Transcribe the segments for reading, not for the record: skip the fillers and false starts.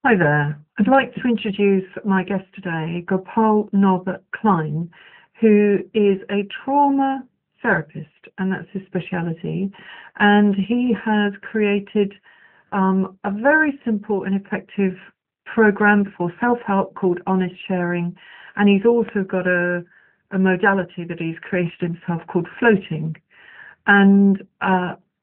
Hi there. I'd like to introduce my guest today, Gopal Norbert Klein, who is a trauma therapist, and that's his speciality. And he has created a very simple and effective program for self-help called Honest Sharing. And he's also got a modality that he's created himself called floating. And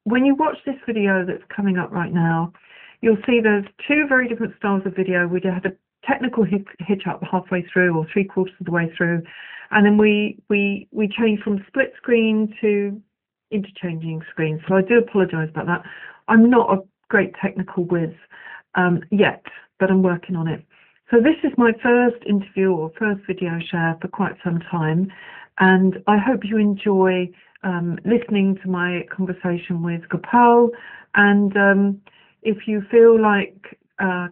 when you watch this video that's coming up right now, you'll see there's two very different styles of video. We had a technical hitch up halfway through or three-quarters of the way through, and then we changed from split screen to interchanging screens. So I do apologise about that. I'm not a great technical whiz yet, but I'm working on it. So this is my first interview or first video share for quite some time, and I hope you enjoy listening to my conversation with Gopal. And if you feel like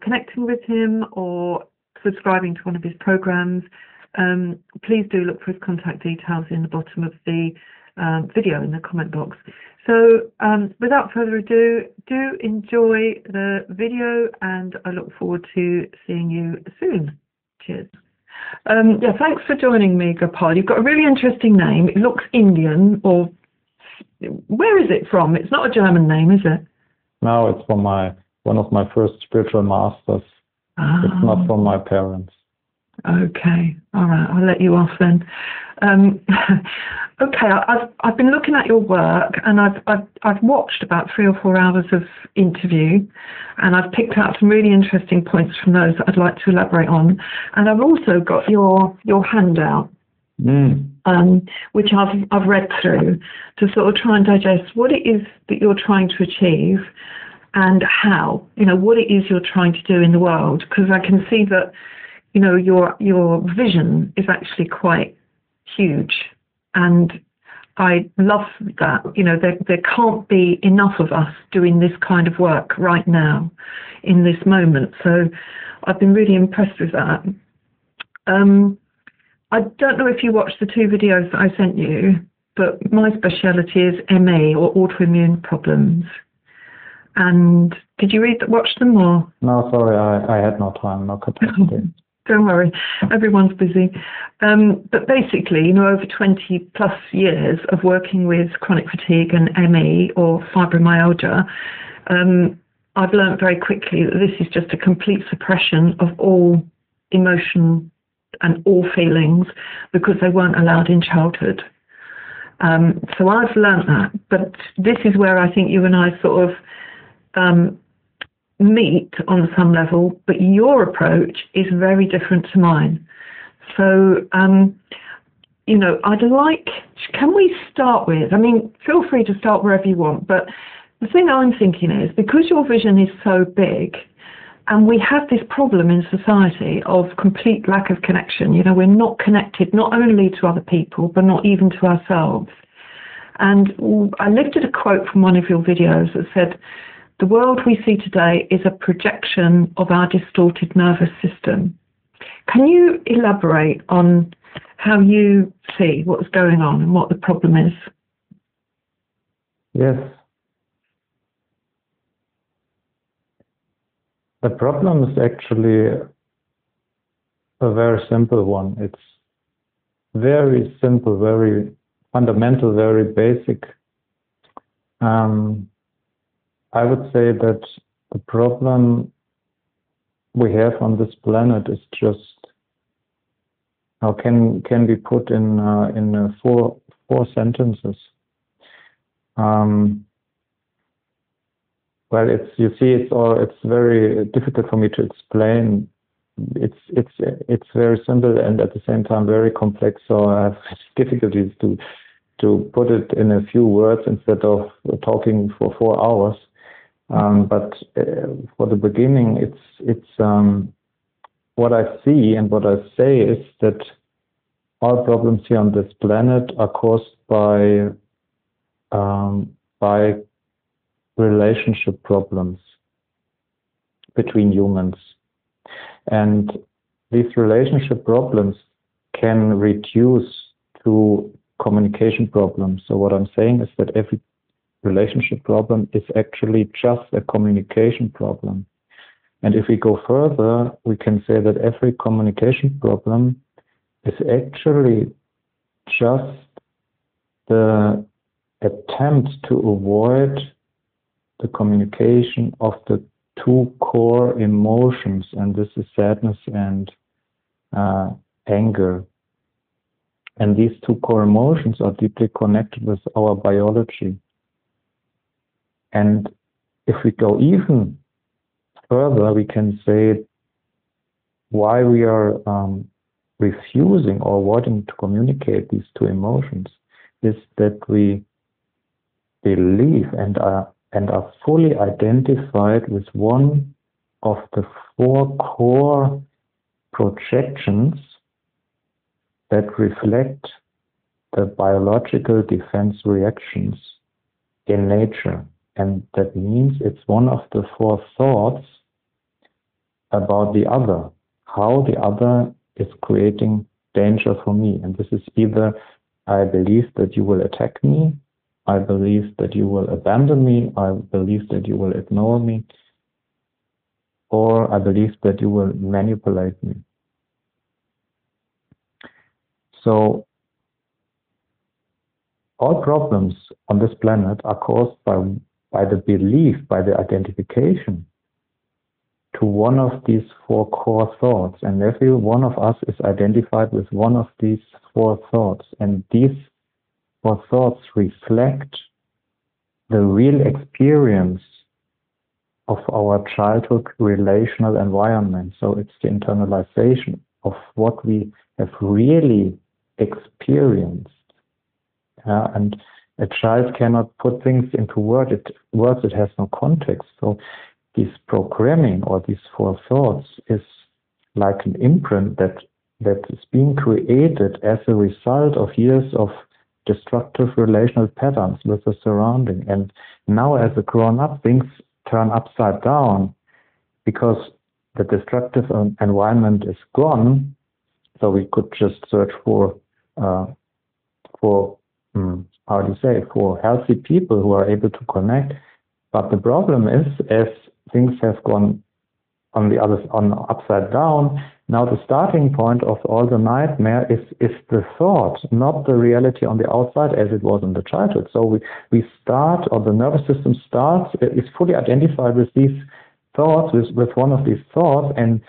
connecting with him or subscribing to one of his programs, please do look for his contact details in the bottom of the video in the comment box. So without further ado, do enjoy the video, and I look forward to seeing you soon. Cheers. Yeah, thanks for joining me, Gopal. You've got a really interesting name. It looks Indian, or where is it from? It's not a German name, is it? No, it's from one of my first spiritual masters. Oh. It's not from my parents. Okay, all right, I'll let you off then. Okay, I've been looking at your work, and I've watched about 3 or 4 hours of interview, and I've picked out some really interesting points from those that I'd like to elaborate on. And I've also got your handout, which I've read through to sort of try and digest what it is that you're trying to achieve and how, what it is you're trying to do in the world. Because I can see that, your vision is actually quite huge, and I love that. There can't be enough of us doing this kind of work right now in this moment. So I've been really impressed with that. I don't know if you watched the 2 videos that I sent you, but my speciality is ME, or autoimmune problems. And did you watch them, or? No, sorry, I had no time, no capacity. Don't worry, everyone's busy. But basically, over 20 plus years of working with chronic fatigue and ME, or fibromyalgia, I've learned very quickly that this is just a complete suppression of all emotion and all feelings, because they weren't allowed in childhood. So I've learned that, but this is where I think you and I sort of meet on some level, but your approach is very different to mine. So, can we start with, feel free to start wherever you want, but the thing I'm thinking is, because your vision is so big, and we have this problem in society of complete lack of connection. We're not connected, not only to other people, but not even to ourselves. And I lifted a quote from one of your videos that said, "The world we see today is a projection of our distorted nervous system." Can you elaborate on how you see what's going on and what the problem is? Yes. The problem is actually a very simple one. It's very simple, very fundamental, very basic. I would say that the problem we have on this planet is just, how can be put in 4 sentences. Well, it's very difficult for me to explain. It's very simple and at the same time very complex. So I have difficulties to put it in a few words instead of talking for 4 hours. But for the beginning, it's what I see and what I say is that all problems here on this planet are caused by relationship problems between humans. And these relationship problems can reduce to communication problems. So what I'm saying is that every relationship problem is actually just a communication problem. And if we go further, we can say that every communication problem is actually just the attempt to avoid the communication of the two core emotions, and this is sadness and anger. And these two core emotions are deeply connected with our biology. And if we go even further, we can say why we are refusing or avoiding to communicate these two emotions is that we believe and are fully identified with one of the four core projections that reflect the biological defense reactions in nature. And that means it's one of the four thoughts about the other, how the other is creating danger for me. And this is either I believe that you will attack me, I believe that you will abandon me, I believe that you will ignore me, or I believe that you will manipulate me. So all problems on this planet are caused by the belief, by the identification to one of these four core thoughts. And every one of us is identified with one of these four thoughts. And these four thoughts reflect the real experience of our childhood relational environment. So it's the internalization of what we have really experienced. And a child cannot put things into words. It has no context. So this programming or these four thoughts is like an imprint that is being created as a result of years of destructive relational patterns with the surrounding. And now as a grown-up, things turn upside down because the destructive environment is gone. So we could just search for healthy people who are able to connect. But the problem is, as things have gone on upside down, now the starting point of all the nightmare is the thought, not the reality on the outside as it was in the childhood. So we start, or the nervous system starts, is fully identified with these thoughts, with one of these thoughts. And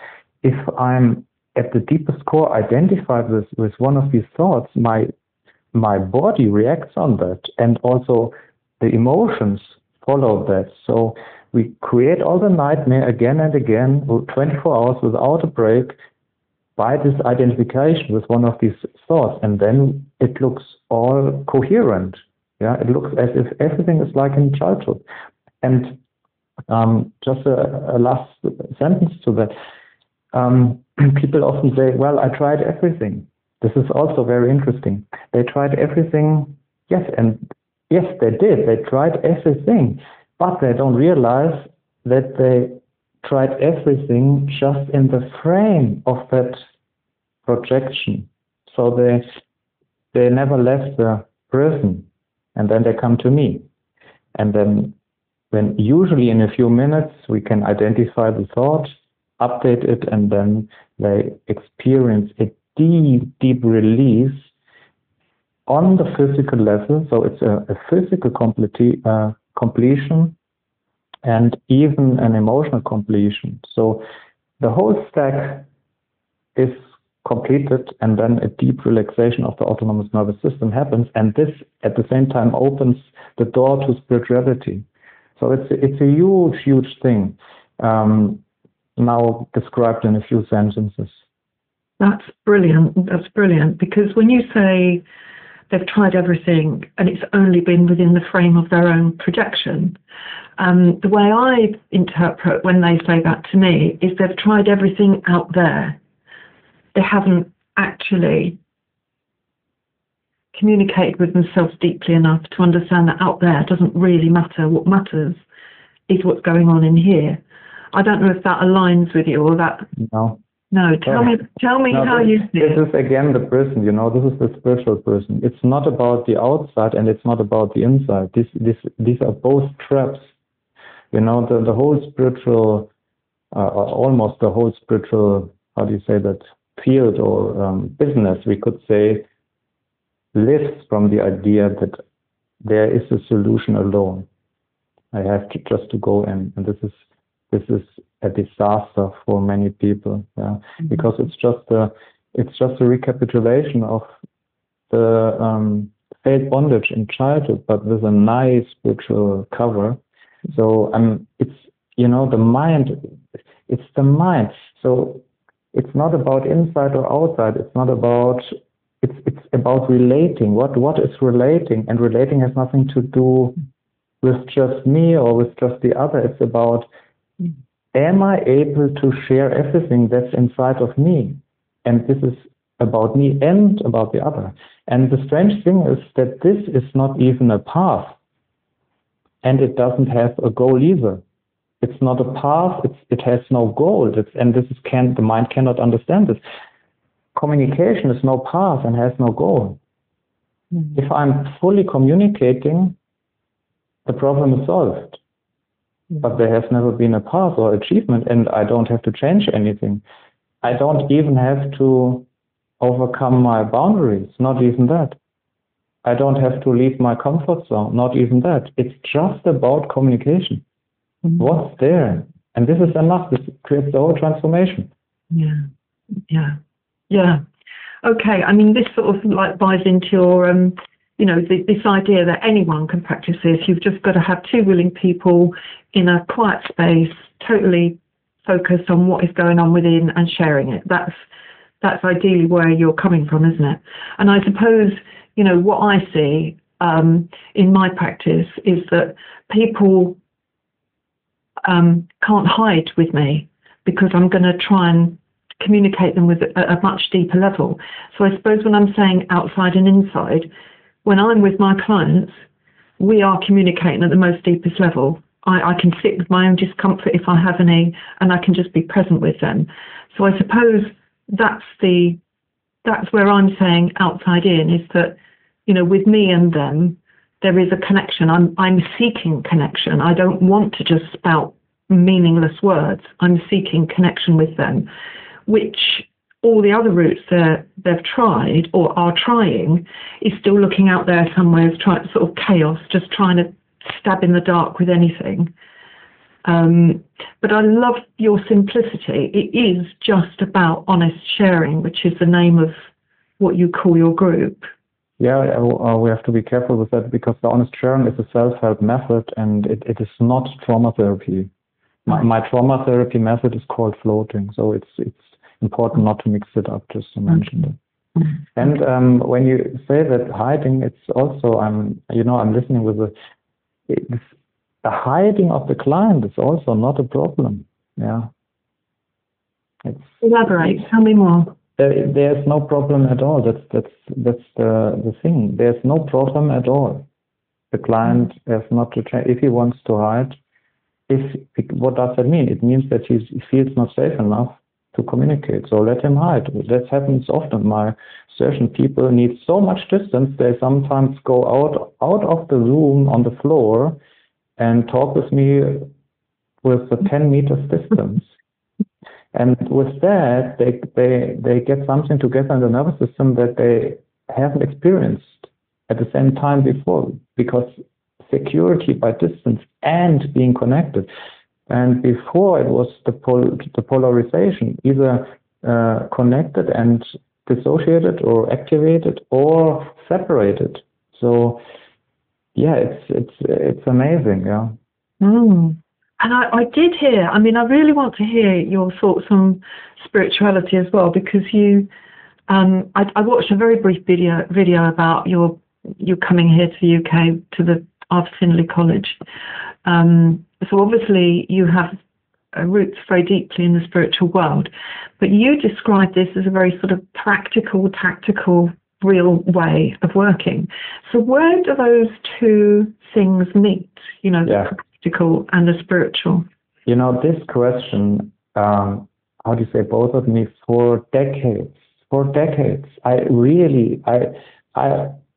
if I'm at the deepest core identified with one of these thoughts, my body reacts on that, and also the emotions follow that. So we create all the nightmare again and again, 24 hours without a break, by this identification with one of these thoughts. And then it looks all coherent. Yeah, it looks as if everything is like in childhood. And just a last sentence to that. People often say, well, I tried everything. This is also very interesting. They tried everything, yes, they did. They tried everything, but they don't realize that they tried everything just in the frame of that projection. So they never left the prison, and then they come to me. And then when usually in a few minutes we can identify the thought, update it, and then they experience a deep release on the physical level. So it's a physical completion and even an emotional completion. So the whole stack is completed, and then a deep relaxation of the autonomous nervous system happens, and this at the same time opens the door to spirituality. So it's a huge thing, now described in a few sentences. That's brilliant. That's brilliant, because when you say they've tried everything and it's only been within the frame of their own projection, the way I interpret when they say that to me is they've tried everything out there. They haven't actually communicated with themselves deeply enough to understand that out there doesn't really matter. What matters is what's going on in here. I don't know if that aligns with you or that. No, tell me how you see it. This is again the prison, this is the spiritual prison. It's not about the outside and it's not about the inside. These are both traps. The whole spiritual almost the whole spiritual, how do you say that, field or business, we could say, lives from the idea that there is a solution alone. I have to just to go in, and this is a disaster for many people, yeah, because it's just a recapitulation of the failed bondage in childhood, but with a nice spiritual cover. So it's the mind. It's the mind. So it's not about inside or outside. It's not about. It's about relating. What is relating? And relating has nothing to do with just me or with just the other. It's about, am I able to share everything that's inside of me? And this is about me and about the other. And the strange thing is that this is not even a path, and it doesn't have a goal either. It's not a path. It has no goal. The mind cannot understand this. Communication is no path and has no goal. If I'm fully communicating, the problem is solved. But there has never been a path or achievement, and I don't have to change anything. I don't even have to overcome my boundaries, not even that. I don't have to leave my comfort zone, not even that. It's just about communication. What's there? And this is enough. This creates the whole transformation. Yeah. Okay. I mean, this sort of like buys into your, this idea that anyone can practice this. You've just got to have two willing people in a quiet space, totally focused on what is going on within and sharing it. That's ideally where you're coming from, isn't it? And I suppose, what I see in my practice is that people can't hide with me because I'm going to try and communicate them with a much deeper level. So I suppose when I'm saying outside and inside, when I'm with my clients, we are communicating at the most deepest level. I can sit with my own discomfort if I have any, and I can just be present with them. So I suppose that's where I'm saying outside in, is that, with me and them, there is a connection. I'm seeking connection. I don't want to just spout meaningless words. I'm seeking connection with them, which all the other routes they've tried or are trying is still looking out there somewhere, trying sort of chaos, just trying to stab in the dark with anything. But I love your simplicity. It is just about honest sharing, which is the name of what you call your group. Yeah, we have to be careful with that, because the honest sharing is a self-help method, and it is not trauma therapy. My trauma therapy method is called floating, so it's important not to mix it up, just to mention it. And when you say that hiding, it's also, I'm listening with the hiding of the client is also not a problem. Yeah. Elaborate. Tell me more. There's no problem at all. That's the thing. There's no problem at all. The client has not to change. If he wants to hide, what does that mean? It means that he feels not safe enough to communicate. So let him hide. That happens often. My session people need so much distance. They sometimes go out of the room on the floor and talk with me with a 10 meters distance. And with that, they get something together in the nervous system that they haven't experienced at the same time before, because security by distance and being connected. And before it was the polarization, either connected and dissociated or activated or separated. So yeah, it's amazing, yeah. And I did hear, I really want to hear your thoughts on spirituality as well, because I watched a very brief video about you coming here to the UK, to the Arthur Findlay College. So obviously you have roots very deeply in the spiritual world, but you describe this as a very sort of practical, tactical, real way of working. So where do those two things meet, the practical and the spiritual? This question, how do you say, bothered me for decades. I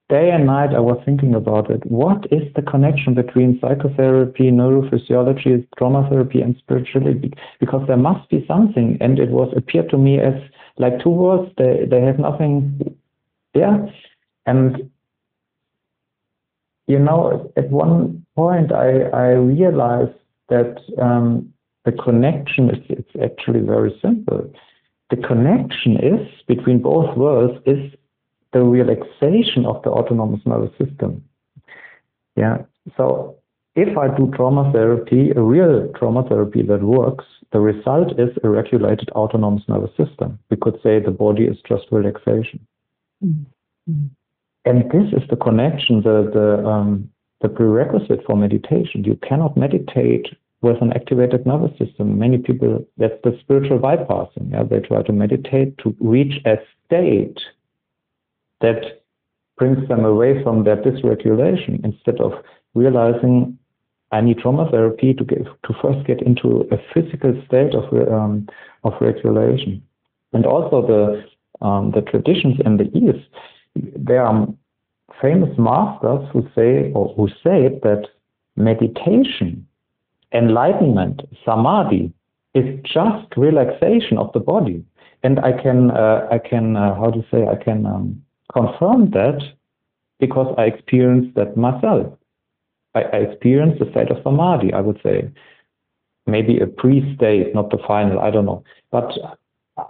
day and night I was thinking about it. What is the connection between psychotherapy, neurophysiology, trauma therapy, and spirituality? Because there must be something, and it was appeared to me as like two words. They have nothing. Yeah, and you know, at one point I realized that the connection is it's actually very simple. The connection is between both worlds is the relaxation of the autonomous nervous system. Yeah. So if I do trauma therapy, a real trauma therapy that works, the result is a regulated autonomous nervous system. We could say the body is just relaxation. Mm-hmm. And this is the connection, the prerequisite for meditation. You cannot meditate with an activated nervous system. Many people, that's the spiritual bypassing. Yeah? They try to meditate to reach a state that brings them away from their dysregulation, instead of realizing I need trauma therapy to first get into a physical state of regulation. And also the traditions in the East, there are famous masters who say that meditation, enlightenment, samadhi, is just relaxation of the body. And I can confirm that because I experienced that myself. I experienced the state of samadhi, I would say. Maybe a pre-state, not the final, I don't know. But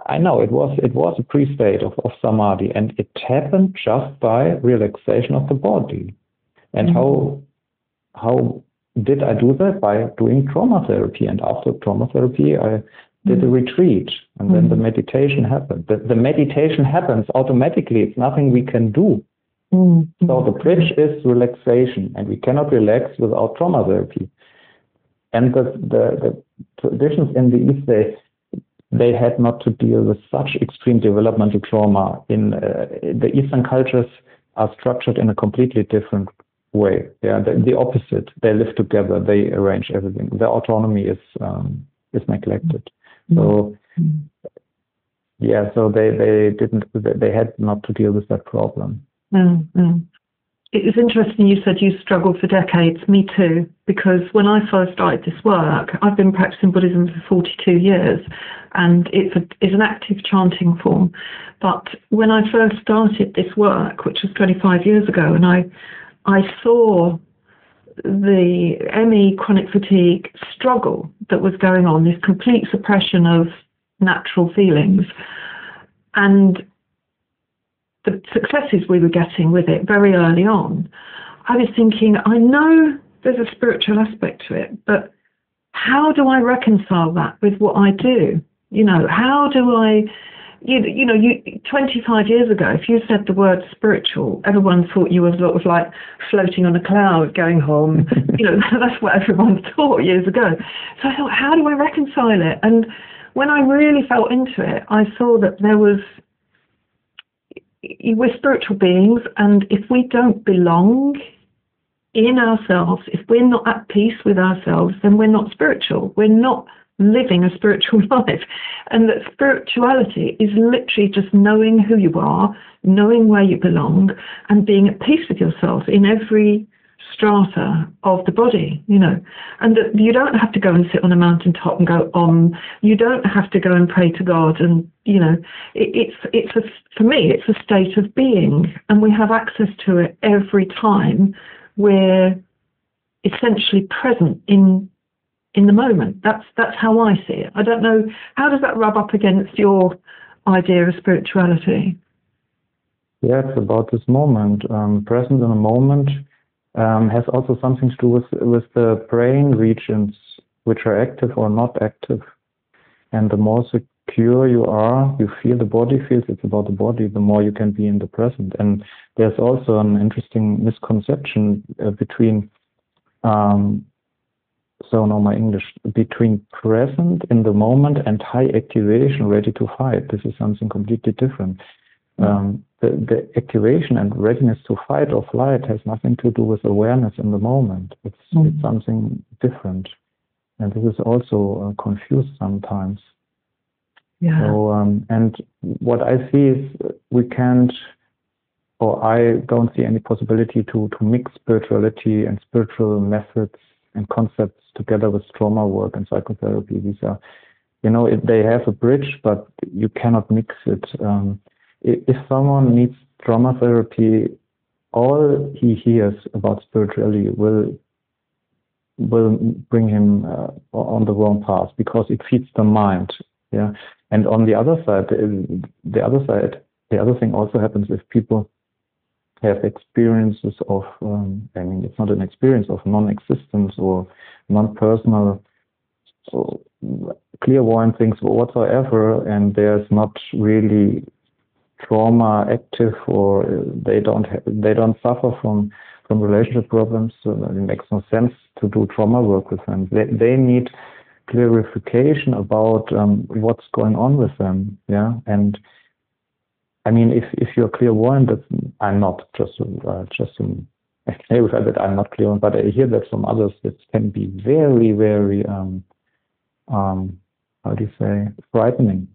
I know it was a pre-state of samadhi, and it happened just by relaxation of the body. And how did I do that? By doing trauma therapy. And after trauma therapy, I did a retreat, and then the meditation happened. The meditation happens automatically. It's nothing we can do. So the bridge is relaxation, and we cannot relax without trauma therapy. And the traditions in the East, they had not to deal with such extreme developmental trauma. In the Eastern cultures are structured in a completely different way. Yeah, the opposite. They live together. They arrange everything. Their autonomy is neglected. So yeah, so they had not to deal with that problem. It was interesting you said you struggled for decades. Me too, because when I first started this work, I've been practicing Buddhism for 42 years, and it's an active chanting form. But when I first started this work, which was 25 years ago, and I saw the ME chronic fatigue struggle that was going on, this complete suppression of natural feelings, and the successes we were getting with it very early on, I was thinking, I know there's a spiritual aspect to it, but how do I reconcile that with what I do? You know, how do I, 25 years ago, if you said the word spiritual, everyone thought you were sort of like floating on a cloud going home. That's what everyone thought years ago. So I thought, how do I reconcile it? And when I really felt into it, I saw that we're spiritual beings, and if we don't belong in ourselves, if we're not at peace with ourselves, then we're not spiritual. We're not living a spiritual life. And that spirituality is literally just knowing who you are, knowing where you belong, and being at peace with yourself in every strata of the body, and that you don't have to go and sit on a mountaintop and go you don't have to go and pray to God, and for me it's a state of being, and we have access to it every time we're essentially present in the moment. That's how I see it. I don't know, how does that rub up against your idea of spirituality? Yeah, it's about this moment, present in a moment. Has also something to do with the brain regions which are active or not active. And the more secure you are, you feel the body feels, it's about the body, the more you can be in the present. And there's also an interesting misconception between between present in the moment and high activation, ready to fight. This is something completely different. The activation and readiness to fight or flight has nothing to do with awareness in the moment. It's something different, and this is also confused sometimes. Yeah. So, and what I see is we can't or I don't see any possibility to mix spirituality and spiritual methods and concepts together with trauma work and psychotherapy. These are, they have a bridge, but you cannot mix it. If someone needs trauma therapy, all he hears about spirituality will bring him on the wrong path, because it feeds the mind. Yeah, and on the other side, the other thing also happens if people have experiences of, it's not an experience of non-existence or non-personal, so clairvoyant things whatsoever, and there's not really trauma active, or they don't suffer from relationship problems, so it makes no sense to do trauma work with them. They need clarification about what's going on with them. Yeah, and I mean, if you're clairvoyant, I'm not, just to clarify that I'm not clairvoyant, but I hear that from others. It can be very, very how do you say, frightening.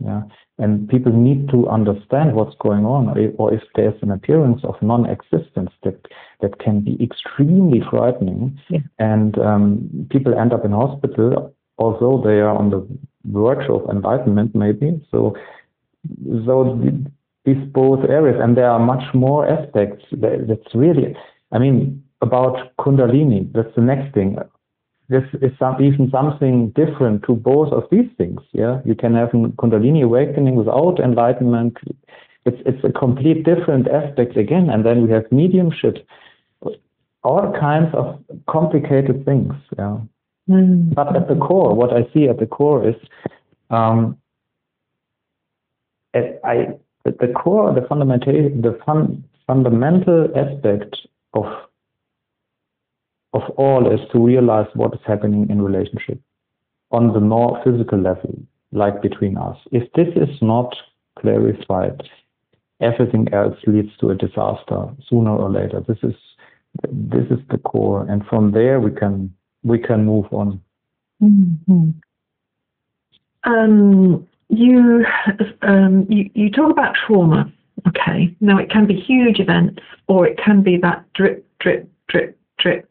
Yeah, and people need to understand what's going on, or if there's an appearance of non-existence that can be extremely frightening. Yeah. And people end up in hospital, although they are on the verge of enlightenment, maybe. So these both areas, and there are much more aspects. That's really, about Kundalini. That's the next thing. This is even something different to both of these things. Yeah, you can have a Kundalini awakening without enlightenment. It's a complete different aspect again. And then we have mediumship, all kinds of complicated things. Yeah, but at the core, what I see at the core is, the core, the fundamental aspect of all is to realize what is happening in relationship on the more physical level, like between us. If this is not clarified, everything else leads to a disaster sooner or later. This is the core, and from there we can move on. Mm-hmm. You talk about trauma. Okay, now it can be huge events, or it can be that drip, drip, drip, drip.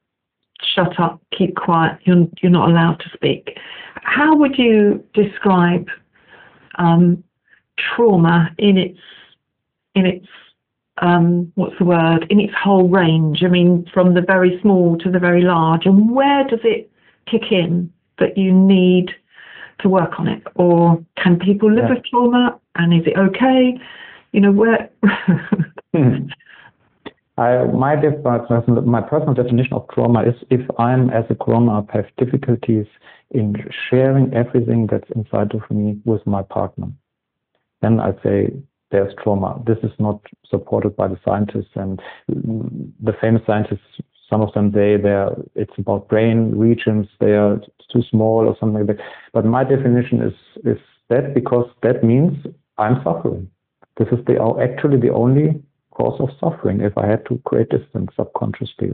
Shut up, keep quiet, you're not allowed to speak. How would you describe trauma in its what's the word, in its whole range? I mean, from the very small to the very large, and where does it kick in that you need to work on it? Or can people live with trauma, and is it okay? Where my personal definition of trauma is if I'm, as a grown-up, have difficulties in sharing everything that's inside of me with my partner, then I'd say there's trauma. This is not supported by the scientists, and the famous scientists, some of them it's about brain regions, they are too small or something like that. But my definition is that, because that means I'm suffering. This is actually the only cause of suffering, if I had to create distance subconsciously.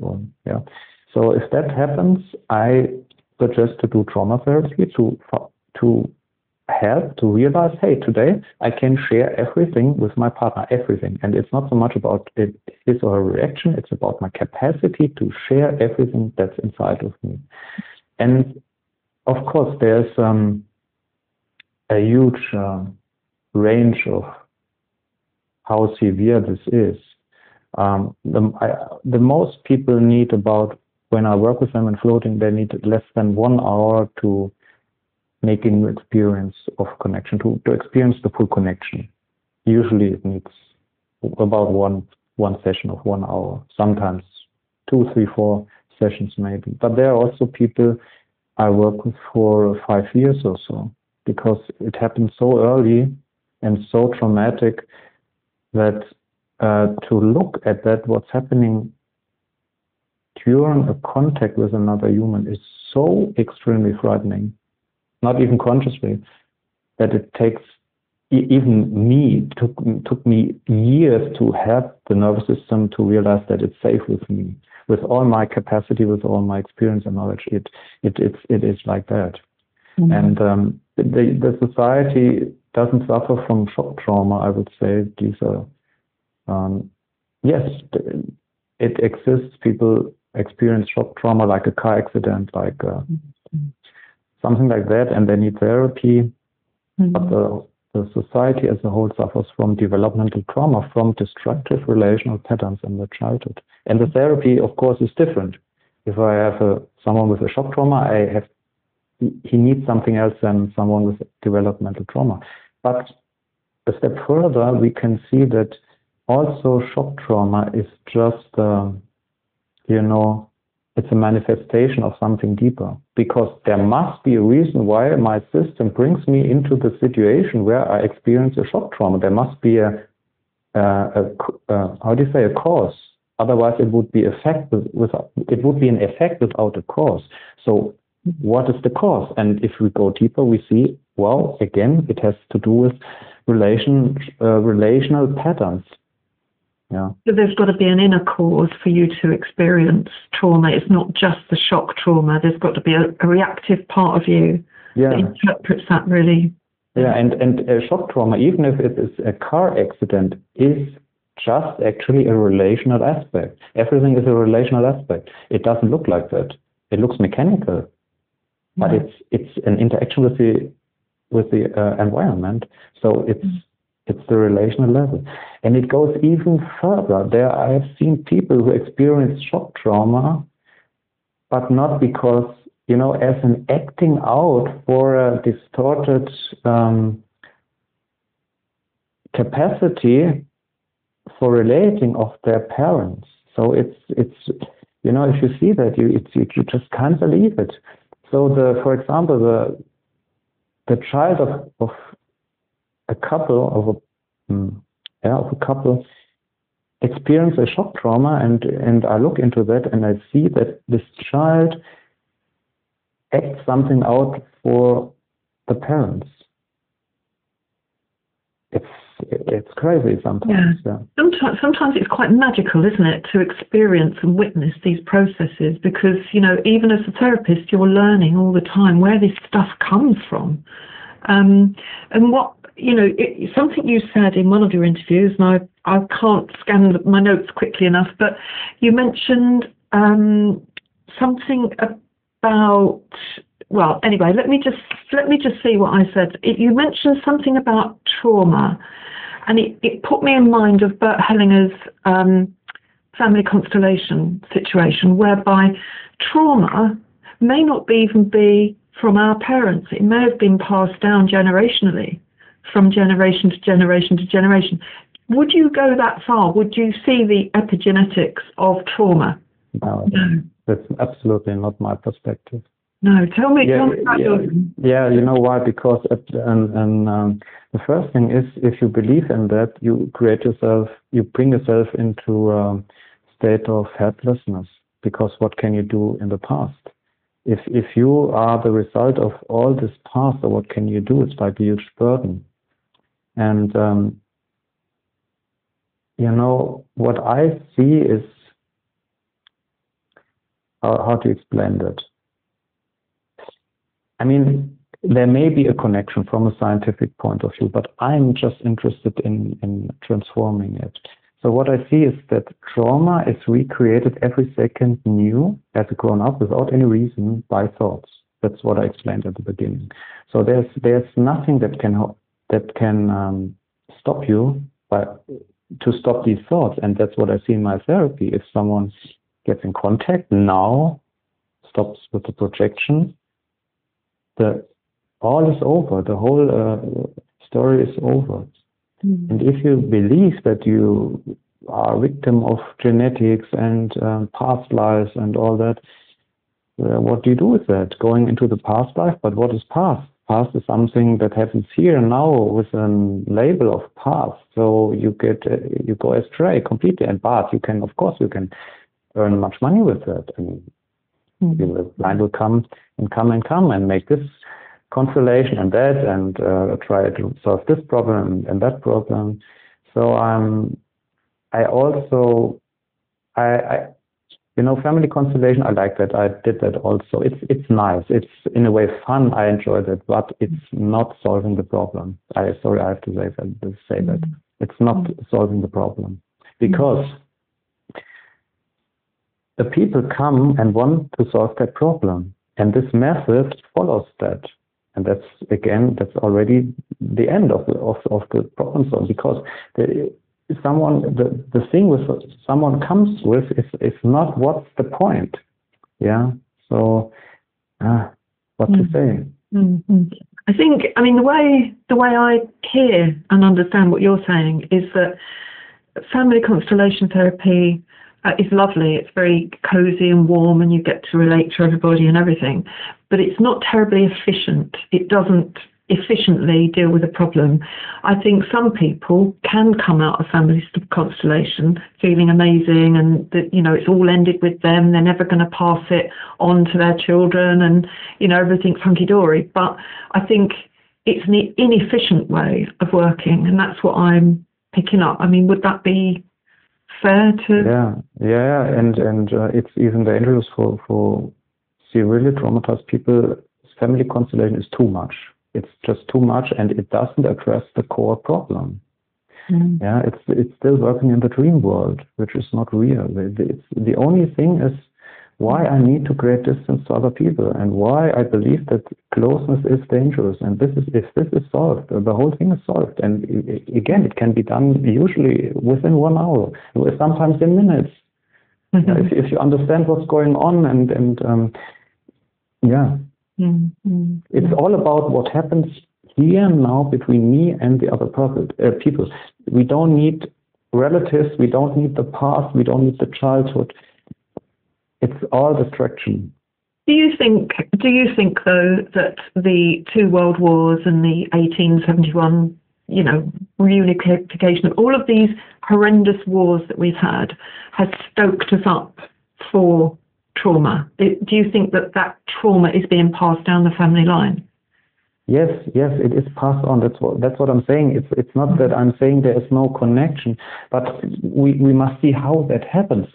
So if that happens, I suggest to do trauma therapy to help to realize, hey, today I can share everything with my partner, everything. And it's not so much about his or her reaction, it's about my capacity to share everything that's inside of me. And of course, there's a huge range of how severe this is. The most people need about, when I work with them in floating, they need less than 1 hour to make a new experience of connection, to experience the full connection. Usually it needs about one session of 1 hour, sometimes 2, 3, 4 sessions maybe. But there are also people I work with for 5 years or so, because it happened so early and so traumatic that to look at that, what's happening during a contact with another human is so extremely frightening, not even consciously, that it takes, took me years to have the nervous system to realize that it's safe with me. With all my capacity, with all my experience and knowledge, it is like that. Mm-hmm. And the society doesn't suffer from shock trauma, I would say. These are Yes, it exists. People experience shock trauma like a car accident, like something like that, and they need therapy. But the society as a whole suffers from developmental trauma, from destructive relational patterns in the childhood. And the therapy, of course, is different. If I have someone with a shock trauma, he needs something else than someone with developmental trauma. But a step further, we can see that also shock trauma is just, it's a manifestation of something deeper. Because there must be a reason why my system brings me into the situation where I experience a shock trauma. There must be a cause. Otherwise, it would be an effect without a cause. So, what is the cause? And if we go deeper, we see, well, again, it has to do with relational patterns. Yeah. So there's got to be an inner cause for you to experience trauma. It's not just the shock trauma. There's got to be a reactive part of you that interprets that really. Yeah, and shock trauma, even if it is a car accident, is just actually a relational aspect. Everything is a relational aspect. It doesn't look like that. It looks mechanical, but it's an interaction with the environment. So it's the relational level. And it goes even further. I have seen people who experience shock trauma, but not because, as an acting out for a distorted capacity for relating of their parents. So it's if you see that, you just can't believe it. So for example, the child of a couple experience a shock trauma, and I look into that and I see that this child acts something out for the parents. It's crazy sometimes. Yeah. Sometimes it's quite magical, isn't it, to experience and witness these processes, because even as a therapist, you're learning all the time where this stuff comes from. And what something you said in one of your interviews, and I can't scan my notes quickly enough, but you mentioned something about, well, anyway, let me just see what I said. You mentioned something about trauma, and it put me in mind of Bert Hellinger's family constellation situation, whereby trauma may not even be from our parents. It may have been passed down generationally, from generation to generation to generation. Would you go that far? Would you see the epigenetics of trauma? No, that's absolutely not my perspective. No, tell me about yours. Yeah, you know why? Because the first thing is, if you believe in that, you bring yourself into a state of helplessness. Because what can you do in the past? If you are the result of all this past, or what can you do? It's like a huge burden. And what I see is, how to explain that? I mean, there may be a connection from a scientific point of view, but I'm just interested in transforming it. So what I see is that trauma is recreated every second new as a grown-up without any reason by thoughts. That's what I explained at the beginning. So there's nothing that can stop you to stop these thoughts, and that's what I see in my therapy. If someone gets in contact now, stops with the projection, all is over. The whole story is over. Mm-hmm. And if you believe that you are a victim of genetics and past lives and all that, what do you do with that? Going into the past life, but what is past? Past is something that happens here and now with a label of past. So you go astray completely. And but you can earn much money with that. I mean, the client will come and make this constellation and that, and try to solve this problem and that problem. So family constellation, I like that. I did that also. It's nice. It's in a way fun. I enjoy that, but it's not solving the problem. I have to say that. It's not solving the problem. because the people come and want to solve that problem. And this method follows that. And that's already the end of the problem solving, because the thing with someone comes with is not what's the point. Yeah. So what to say? I think, the way I hear and understand what you're saying is that family constellation therapy is lovely. It's very cozy and warm, and you get to relate to everybody and everything. But it's not terribly efficient. It doesn't efficiently deal with a problem. I think some people can come out of family constellation feeling amazing, and that, it's all ended with them. They're never going to pass it on to their children, and everything's hunky-dory. But I think it's an inefficient way of working, and that's what I'm picking up. Would that be fair to? Yeah, and it's even dangerous for severely traumatized people. Family constellation is too much. It's just too much, and it doesn't address the core problem. Yeah, it's still working in the dream world, which is not real. The only thing is why I need to create distance to other people, and why I believe that closeness is dangerous. And if this is solved, the whole thing is solved. And again, it can be done usually within 1 hour, sometimes in minutes. If you understand what's going on, and it's all about what happens here and now between me and the other people. We don't need relatives, we don't need the past, we don't need the childhood. It's all distraction. Do you think though that the 2 world wars and the 1871, reunification of all of these horrendous wars that we've had has stoked us up for trauma? Do you think that trauma is being passed down the family line? Yes, it is passed on. That's what I'm saying. It's not that I'm saying there is no connection, but we must see how that happens.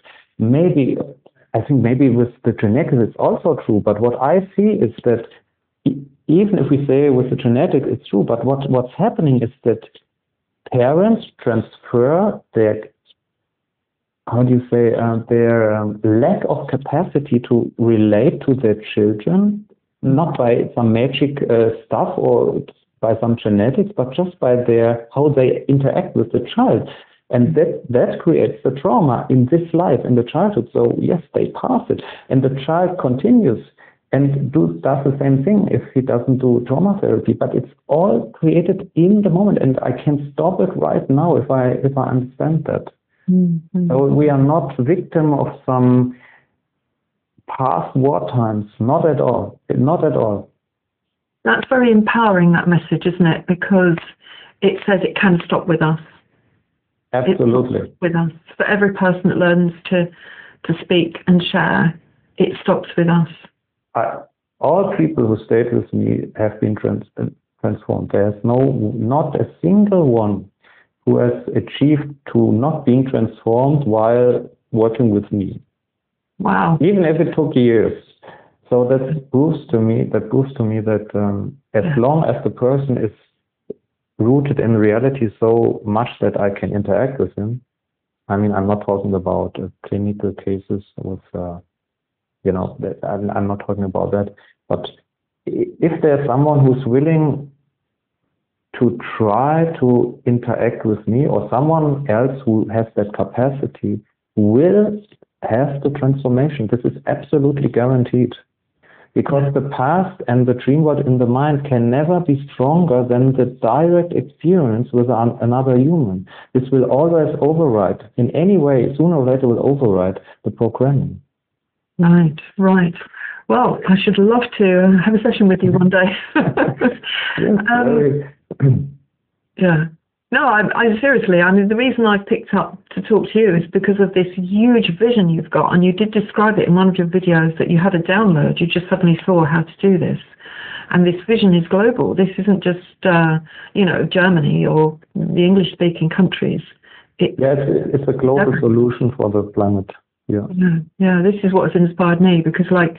I think maybe with the genetics it's also true, but what I see is that even if we say with the genetics it's true, but what's happening is that parents transfer their lack of capacity to relate to their children, not by some magic stuff or by some genetics, but just by how they interact with the child. And that creates the trauma in this life, in the childhood. So yes, they pass it. And the child continues and does the same thing if he doesn't do trauma therapy. But it's all created in the moment. And I can stop it right now if I understand that. Mm-hmm. So we are not victim of some past war times. Not at all. Not at all. That's very empowering, that message, isn't it? Because it says it can stop with us. Absolutely. With us. For every person that learns to speak and share, it stops with us. All people who stayed with me have been transformed. There's not a single one who has achieved to not being transformed while working with me. Wow. Even if it took years. So that proves to me that as long as the person is rooted in reality so much that I can interact with him. I'm not talking about clinical cases with, I'm not talking about that. But if there's someone who's willing to try to interact with me, or someone else who has that capacity, will have the transformation. This is absolutely guaranteed. Because the past and the dream world in the mind can never be stronger than the direct experience with another human. This will always override, in any way, sooner or later will override the programming. Right. Well, I should love to have a session with you one day. Yeah. No, I seriously, the reason I picked up to talk to you is because of this huge vision you've got, and you did describe it in one of your videos that you had a download. You just suddenly saw how to do this. And this vision is global. This isn't just, Germany or the English-speaking countries. It's a global solution for the planet. Yeah, this is what has inspired me, because I'd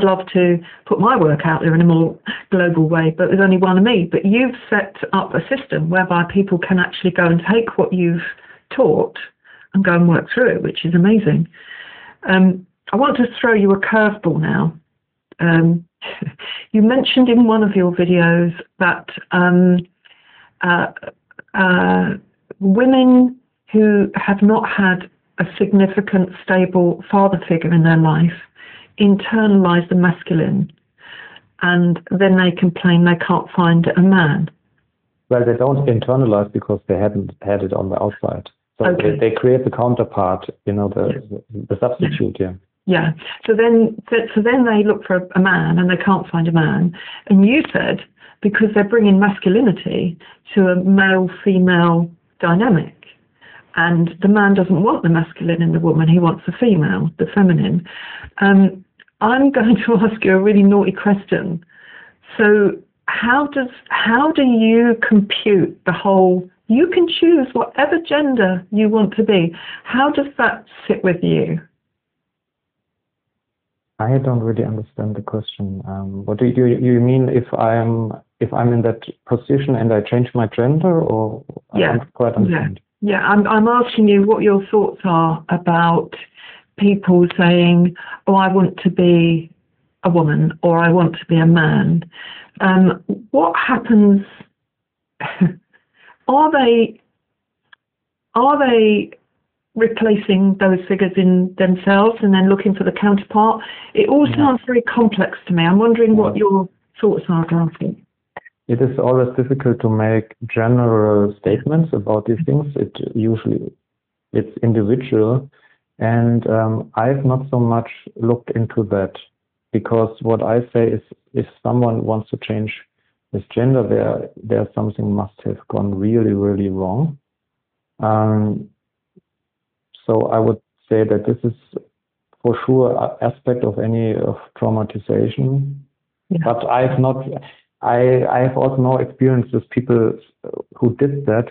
love to put my work out there in a more global way, but there's only one of me. But you've set up a system whereby people can actually go and take what you've taught and go and work through it, which is amazing. I want to throw you a curveball now. You mentioned in one of your videos that women who have not had a significant, stable father figure in their life internalize the masculine, and then they complain they can't find a man. Well, they don't internalize because they hadn't had it on the outside. So Okay. they create the counterpart, the substitute, yeah. Yeah. So then they look for a man and they can't find a man. And you said because they're bringing masculinity to a male-female dynamic. And the man doesn't want the masculine in the woman, he wants the female, the feminine. I'm going to ask you a really naughty question. So how do you compute the whole, you can choose whatever gender you want to be. How does that sit with you? I don't really understand the question. What do you mean if I'm in that position and I change my gender, or Yeah. I don't quite understand? Yeah, I'm asking you what your thoughts are about people saying, "Oh, I want to be a woman," or "I want to be a man." What happens? Are they replacing those figures in themselves and then looking for the counterpart? It all sounds very complex to me. I'm wondering what your thoughts are about it. It is always difficult to make general statements about these things. It's individual, and I've not so much looked into that, because what I say is, if someone wants to change his gender, there something must have gone really, really wrong. So I would say that this is for sure an aspect of traumatization. Yeah. But I have also no experience with people who did that.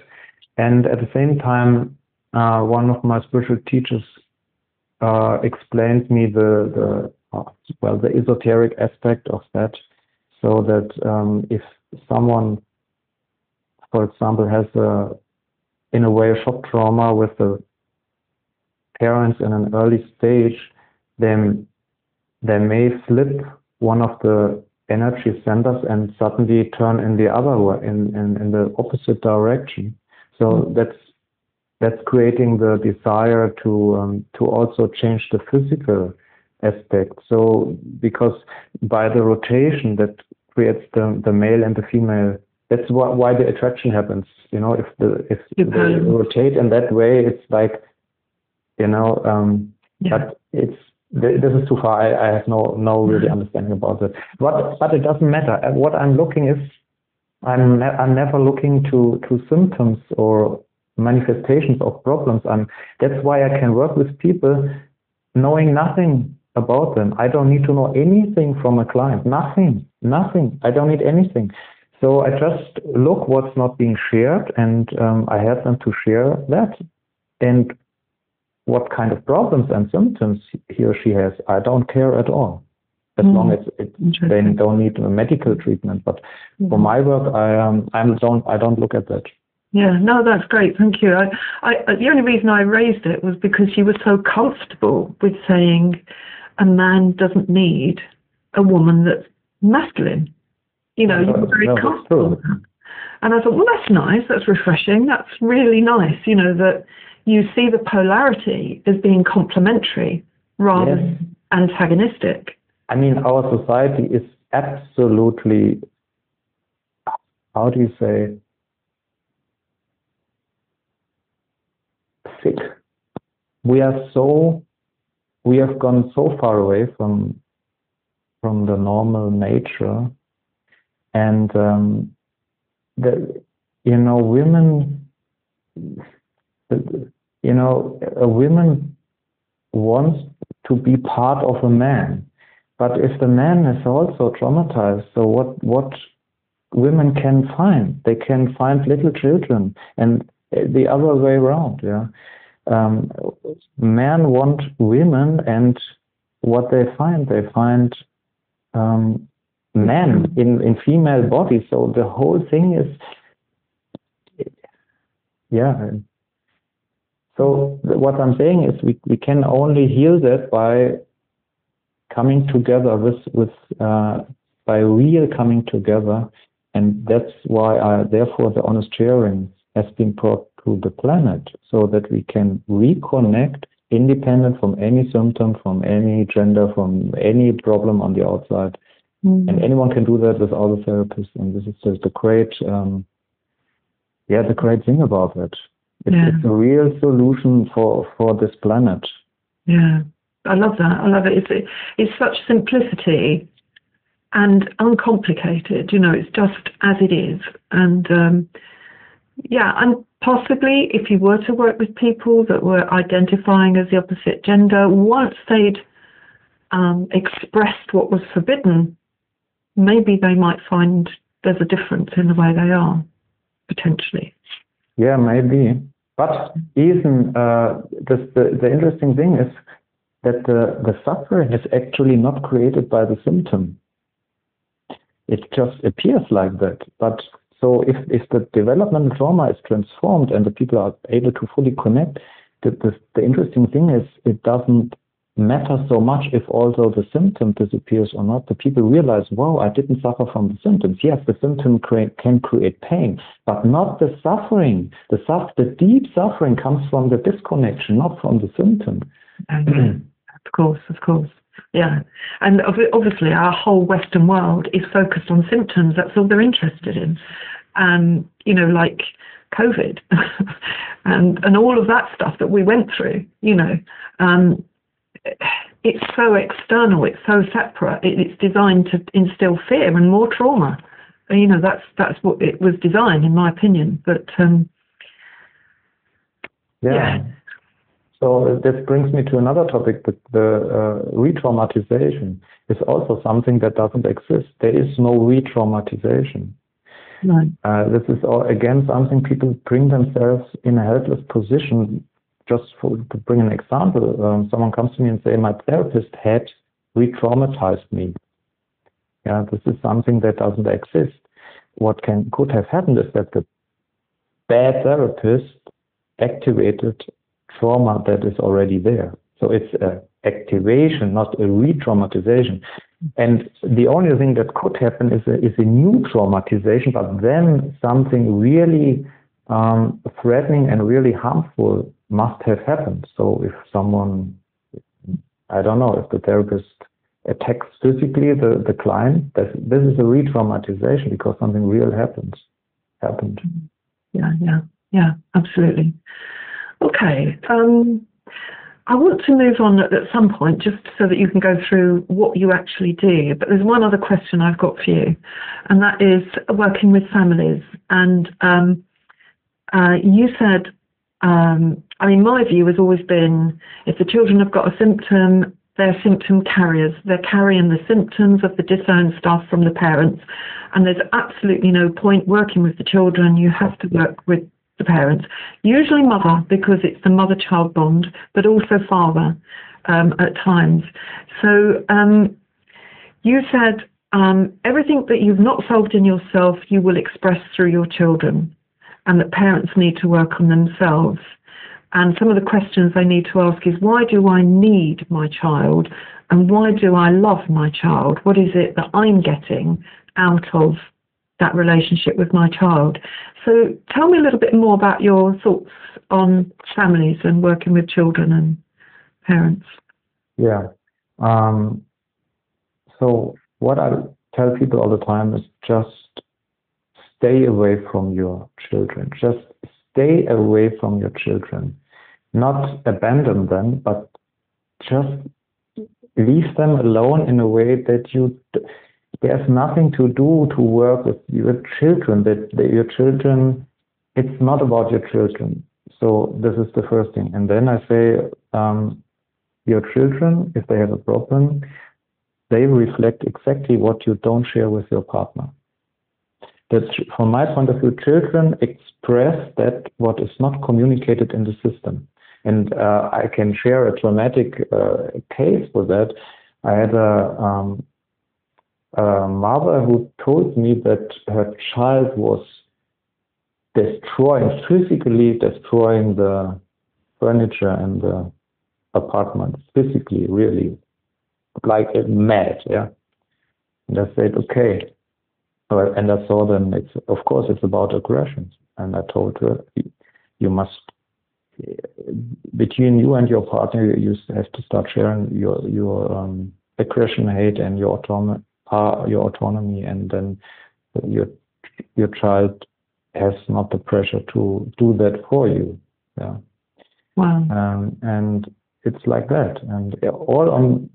And at the same time, one of my spiritual teachers explained me the esoteric aspect of that. So that if someone, for example, has in a way a shock trauma with the parents in an early stage, then they may flip one of the energy centers and suddenly turn in the other way, in the opposite direction. So that's creating the desire to also change the physical aspect. So because by the rotation that creates the male and the female, that's why the attraction happens. If they rotate in that way, it's like, but this is too far. I have no really understanding about it. But it doesn't matter. What I'm looking is, I'm never looking to symptoms or manifestations of problems. That's why I can work with people knowing nothing about them. I don't need to know anything from a client. Nothing. I don't need anything. So I just look what's not being shared, and I help them to share that. And what kind of problems and symptoms he or she has, I don't care at all, as long as they don't need a medical treatment. But for my work, I don't look at that. Yeah, no, that's great. Thank you. The only reason I raised it was because you were so comfortable with saying a man doesn't need a woman that's masculine. You were very comfortable with that. And I thought, well, that's nice. That's refreshing. That's really nice. That you see the polarity as being complementary rather than antagonistic. I mean, our society is absolutely, how do you say, sick. We have gone so far away from the normal nature, and women. A woman wants to be part of a man, but if the man is also traumatized, so what women can find? They can find little children, and the other way around. Men want women, and what they find men in female bodies. So the whole thing is, So what I'm saying is we can only heal that by coming together by real coming together. And that's why therefore the honest sharing has been brought to the planet, so that we can reconnect independent from any symptom, from any gender, from any problem on the outside. And anyone can do that without a therapist. And this is just the great, the great thing about it. It's a real solution for this planet. Yeah, I love that. I love it. It's such simplicity and uncomplicated. It's just as it is. And and possibly if you were to work with people that were identifying as the opposite gender, once they'd expressed what was forbidden, maybe they might find there's a difference in the way they are, potentially. Yeah, maybe. But even the interesting thing is that the suffering is actually not created by the symptom. It just appears like that. But so if the developmental trauma is transformed and the people are able to fully connect, the interesting thing is it doesn't matter so much if also the symptom disappears or not. The people realize, wow, I didn't suffer from the symptoms. Yes, the symptom can create pain, but not the suffering. The deep suffering comes from the disconnection, not from the symptom. Of course. Yeah. And obviously our whole Western world is focused on symptoms. That's all they're interested in. Like COVID and all of that stuff that we went through, it's so external, it's so separate, it's designed to instill fear and more trauma. That's what it was designed, in my opinion. But So this brings me to another topic, that the re-traumatization is also something that doesn't exist. There is no re-traumatization. No. This is again something people bring themselves in a helpless position. Just to bring an example, someone comes to me and say, my therapist had re-traumatized me. Yeah, this is something that doesn't exist. What could have happened is that the bad therapist activated trauma that is already there. So it's an activation, not a re-traumatization. And the only thing that could happen is a new traumatization, but then something really threatening and really harmful must have happened. So if someone, I don't know, if the therapist attacks physically the client, this is a re-traumatization because something real happened. Yeah, absolutely. Okay, I want to move on at some point just so that you can go through what you actually do, but there's one other question I've got for you, and that is working with families. And you said, my view has always been, if the children have got a symptom, they're symptom carriers. They're carrying the symptoms of the disowned stuff from the parents, and there's absolutely no point working with the children. You have to work with the parents, usually mother, because it's the mother-child bond, but also father at times. So you said everything that you've not solved in yourself, you will express through your children, and that parents need to work on themselves. And some of the questions they need to ask is, why do I need my child? And why do I love my child? What is it that I'm getting out of that relationship with my child? So tell me a little bit more about your thoughts on families and working with children and parents. Yeah. So what I tell people all the time is just stay away from your children. Just stay away from your children. Not abandon them, but just leave them alone in a way that there's nothing to do to work with your children. Your children, it's not about your children. So this is the first thing. And then I say, your children, if they have a problem, they reflect exactly what you don't share with your partner. That, from my point of view, children express that what is not communicated in the system. And I can share a traumatic case for that. I had a mother who told me that her child was physically destroying the furniture and the apartment, physically, really, like mad, yeah. And I said, okay. And I saw them, of course, it's about aggression. And I told her, you must, between you and your partner, you have to start sharing your aggression, hate, and your autonomy, and then your child has not the pressure to do that for you. Yeah. Wow. And it's like that. And all on,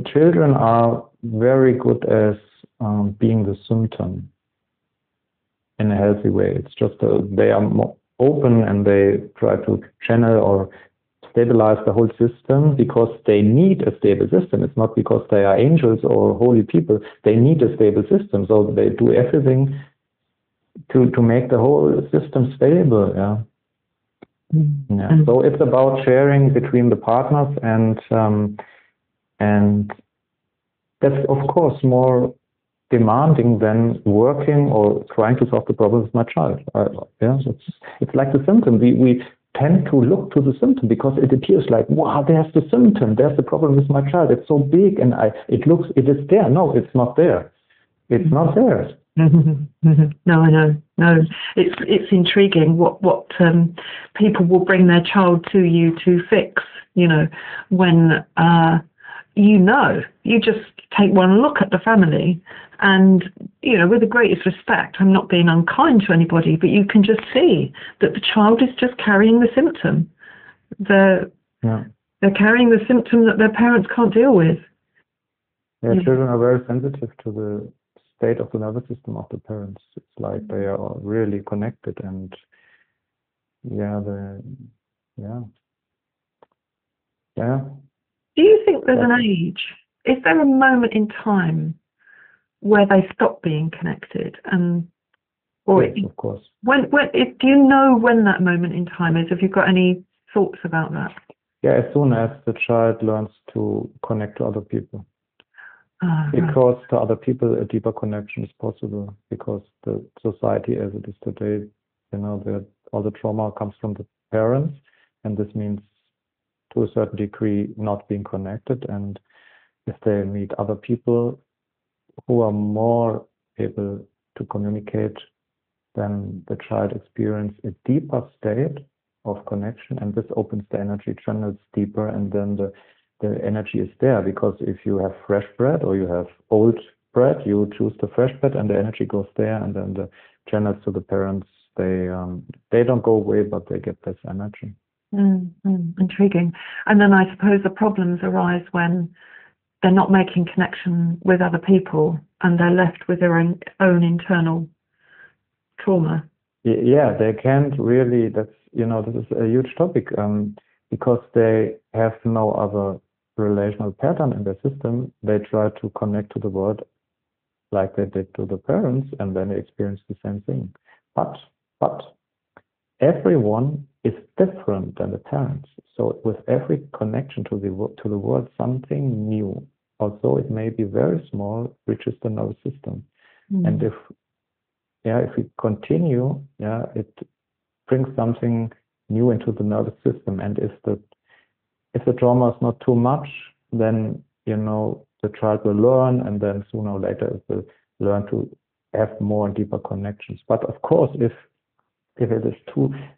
children are very good as being the symptom in a healthy way. It's just they are more open and they try to channel or stabilize the whole system because they need a stable system. It's not because they are angels or holy people. They need a stable system. So they do everything to make the whole system stable. Yeah. Mm-hmm. Yeah. So it's about sharing between the partners, and that's of course more demanding than working or trying to solve the problem with my child. Yeah, it's like the symptom. We tend to look to the symptom because it appears like, wow, there's the symptom, there's the problem with my child. It's so big, and it is there. No, it's not there. It's not there. No, I know. No, it's intriguing what people will bring their child to you to fix. When you just take one look at the family, and with the greatest respect, I'm not being unkind to anybody, but you can just see that the child is just carrying the symptom. They're carrying the symptom that their parents can't deal with. Yeah, children are very sensitive to the state of the nervous system of the parents. It's like they are really connected, and Do you think there's an age? Is there a moment in time where they stop being connected? Yes, of course. Do you know when that moment in time is? Have you got any thoughts about that? Yeah, as soon as the child learns to connect to other people. Because to other people a deeper connection is possible, because the society as it is today, all the trauma comes from the parents, and this means to a certain degree not being connected. And if they meet other people who are more able to communicate, then the child experiences a deeper state of connection, and this opens the energy channels deeper, and then the energy is there. Because if you have fresh bread or you have old bread, you choose the fresh bread, and the energy goes there, and then the channels to the parents, they don't go away, but they get this energy. Intriguing. And then I suppose the problems arise when they're not making connection with other people, and they're left with their own internal trauma. Yeah, they can't really. This is a huge topic, because they have no other relational pattern in their system. They try to connect to the world like they did to the parents, and then they experience the same thing. But everyone is different than the parents. So with every connection to the world, something new, although it may be very small, reaches the nervous system. And if we continue, it brings something new into the nervous system. And if the trauma is not too much, then the child will learn, and then sooner or later it will learn to have more and deeper connections. But of course, if it is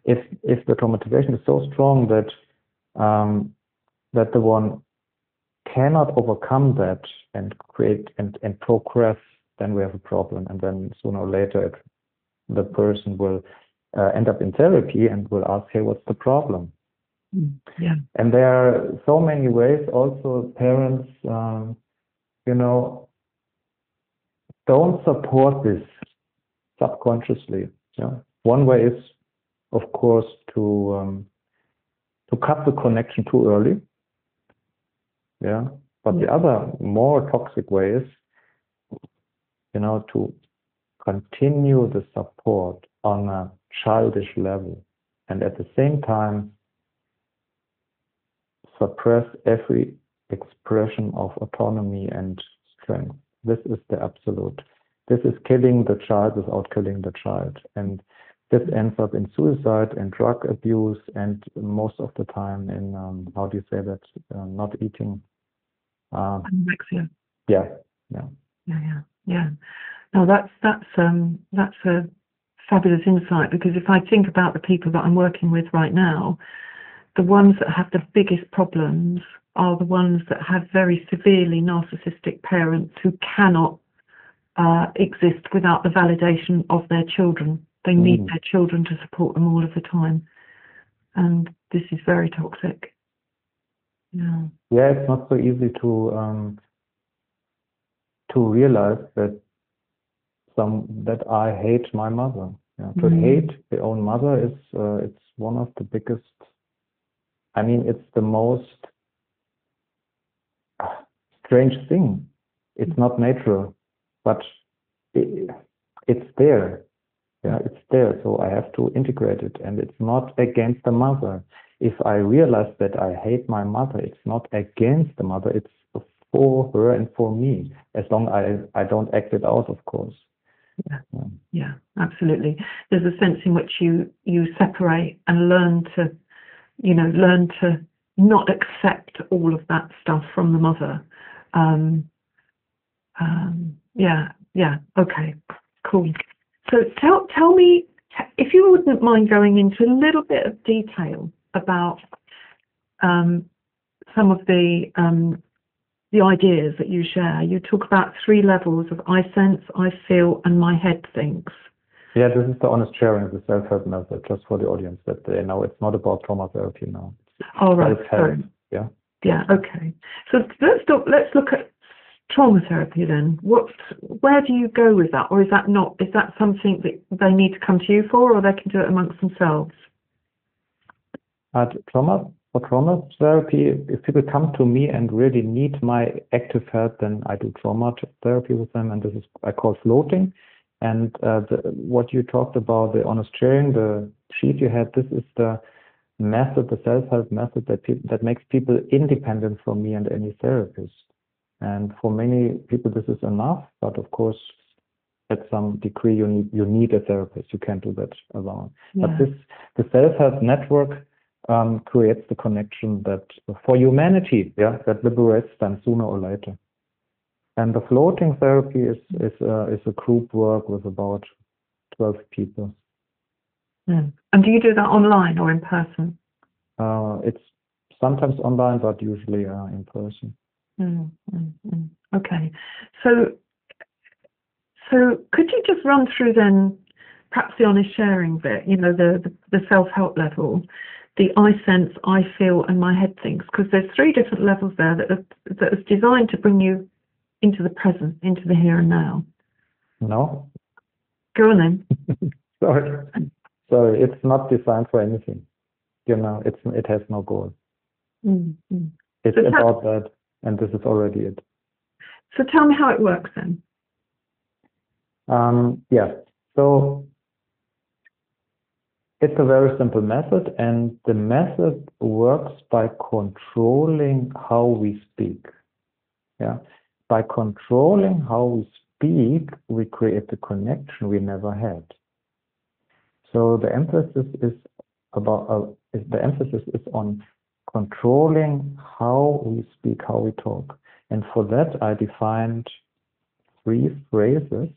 if the traumatization is so strong that the one cannot overcome that and create and progress, then we have a problem, and then sooner or later the person will end up in therapy and will ask, hey, what's the problem? Yeah. And there are so many ways. Also, parents, don't support this subconsciously. One way is, of course, to cut the connection too early. But the other more toxic way is, to continue the support on a childish level, and at the same time suppress every expression of autonomy and strength. This is the absolute. This is killing the child without killing the child. And this ends up in suicide and drug abuse, and most of the time in how do you say that? Not eating. Anorexia. Yeah. No, that's a fabulous insight, because if I think about the people that I'm working with right now, the ones that have the biggest problems are the ones that have very severely narcissistic parents who cannot exist without the validation of their children. They need their children to support them all of the time, and this is very toxic. Yeah, it's not so easy to realize that I hate my mother. Yeah. To hate the own mother is it's one of the biggest. I mean, it's the most strange thing. It's not natural, but it's there. Yeah, it's there. So I have to integrate it, and it's not against the mother. If I realize that I hate my mother, it's not against the mother. It's for her and for me, as long as I don't act it out, of course. Yeah, absolutely. There's a sense in which you separate and learn to not accept all of that stuff from the mother. Okay, cool. So tell me, if you wouldn't mind going into a little bit of detail about some of the ideas that you share. You talk about 3 levels of I sense, I feel, and my head thinks. Yeah, this is the honest sharing of the self-help method, just for the audience, that they know it's not about trauma therapy now. All right. Self-help. Yeah. Yeah. Okay. So let's look at trauma therapy then. Where do you go with that, or is that not? Is that something that they need to come to you for, or they can do it amongst themselves? For trauma therapy, if people come to me and really need my active help, then I do trauma therapy with them, and this is I call floating. And what you talked about, the honest sharing, the sheet you had, this is the method, the self-help method that makes people independent from me and any therapist. And for many people, this is enough. But of course, at some degree, you need a therapist. You can't do that alone. Yeah. But the self-help network creates the connection that for humanity, that liberates them sooner or later. And the floating therapy is a group work with about 12 people. Mm. And do you do that online or in person? It's sometimes online, but usually in person. Okay. So could you just run through then perhaps the honest sharing bit, the self-help level, the I sense, I feel, and my head thinks, because there's 3 different levels there that is designed to bring you into the present, into the here and now. No. Go on then. Sorry, it's not designed for anything. It has no goal. Mm-hmm. It's about that, and this is already it. So tell me how it works then. So it's a very simple method, and the method works by controlling how we speak. Yeah. By controlling how we speak, we create the connection we never had. So the emphasis is on controlling how we speak, how we talk. And for that, I defined 3 phrases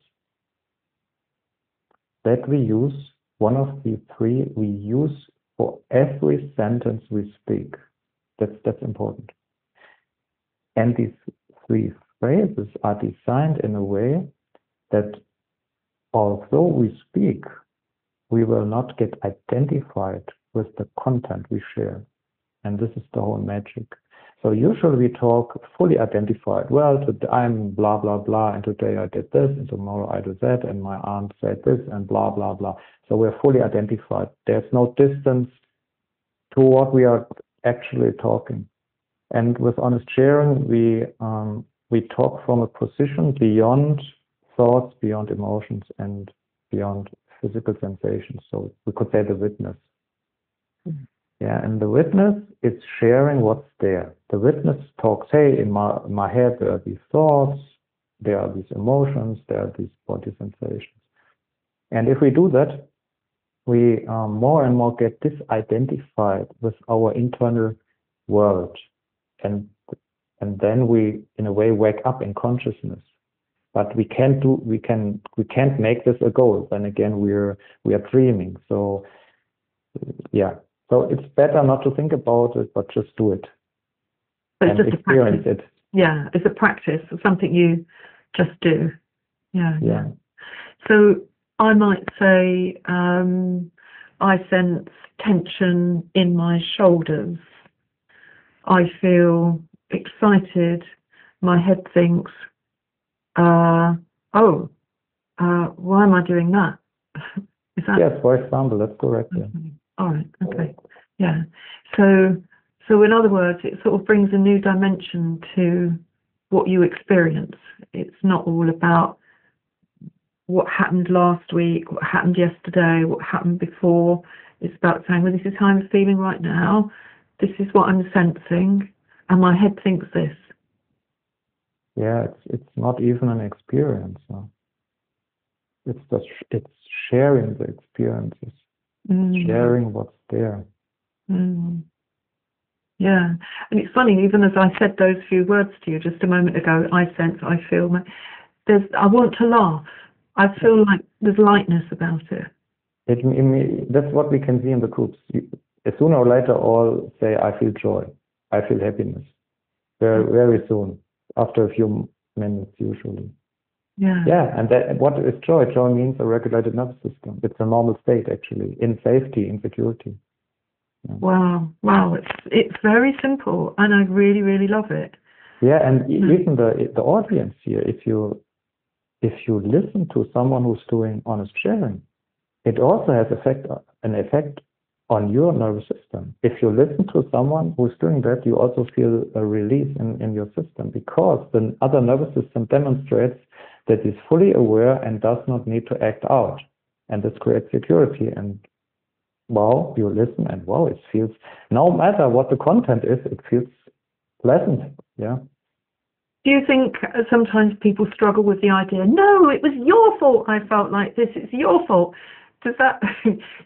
that we use. One of the 3 we use for every sentence we speak. That's important. And these 3 phrases are designed in a way that although we speak, we will not get identified with the content we share. And this is the whole magic. So usually we talk fully identified. Well, I'm blah, blah, blah, and today I did this, and tomorrow I do that, and my aunt said this, and blah, blah, blah. So we're fully identified. There's no distance to what we are actually talking. And with honest sharing, we talk from a position beyond thoughts, beyond emotions, and beyond physical sensations. So we could say the witness. Mm-hmm. Yeah, and the witness is sharing what's there. The witness talks, hey, in my head there are these thoughts, there are these emotions, there are these body sensations. And if we do that, we more and more get disidentified with our internal world, and then we, in a way, wake up in consciousness. But we can't make this a goal. Then again, we are dreaming. So yeah. So it's better not to think about it, but just do it. But and it's just experience it. Yeah, it's a practice. It's something you just do. Yeah. So I might say, I sense tension in my shoulders. I feel excited. My head thinks, why am I doing that? Is that? Yes, for example, that's correct. Okay. Yeah. All right. Okay. Yeah. So in other words, it sort of brings a new dimension to what you experience. It's not all about what happened last week, what happened yesterday, what happened before. It's about saying, well, this is how I'm feeling right now. This is what I'm sensing, and my head thinks this. Yeah, it's not even an experience. No? It's sharing the experiences, sharing what's there. Yeah, and it's funny. Even as I said those few words to you just a moment ago, I sense, I feel. I want to laugh. I feel like there's lightness about it. That's what we can see in the groups. Sooner or later, all say, I feel joy, I feel happiness. Very, very soon, after a few minutes usually. Yeah, and what is joy? Joy means a regulated nervous system. It's a normal state, actually, in safety, in security. Yeah. Wow, it's very simple, and I really, really love it. Yeah, and even the audience here, if you listen to someone who's doing honest sharing, it also has an effect on your nervous system. If you listen to someone who's doing that, you also feel a release in your system, because the other nervous system demonstrates that it's fully aware and does not need to act out. And this creates security. And wow, you listen, and wow, it feels, no matter what the content is, it feels pleasant. Yeah. Do you think sometimes people struggle with the idea, no, it was your fault I felt like this, it's your fault? Does that,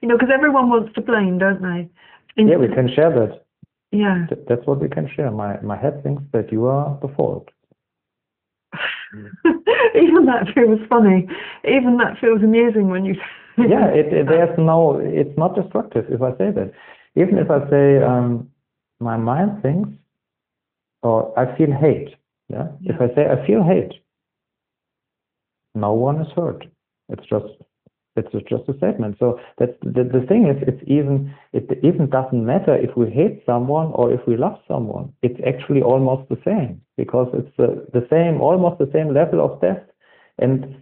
because everyone wants to blame, don't they? Yeah, we can share that. Yeah. That's what we can share. My head thinks that you are the fault. Even that feels funny. Even that feels amusing when you say yeah, it's not destructive if I say that. Even if I say, my mind thinks, or I feel hate. Yeah. If I say I feel hate, no one is hurt. It's just a statement. So that's the thing is, it even doesn't matter if we hate someone or if we love someone. It's actually almost the same, because it's almost the same level of depth. And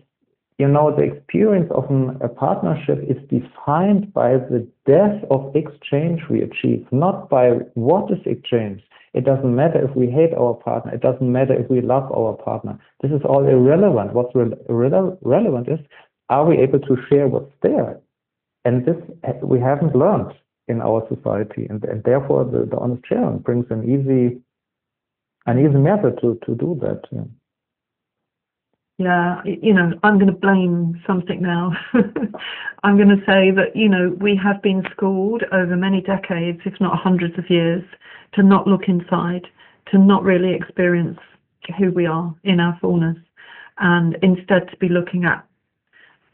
the experience of a partnership is defined by the depth of exchange we achieve, not by what is exchanged. It doesn't matter if we hate our partner. It doesn't matter if we love our partner. This is all irrelevant. What's relevant is, are we able to share what's there? And this we haven't learned in our society, and therefore the honest sharing brings an easy method to do that. Yeah, I'm going to blame something now. I'm going to say that, we have been schooled over many decades, if not hundreds of years, to not look inside, to not really experience who we are in our fullness, and instead to be looking at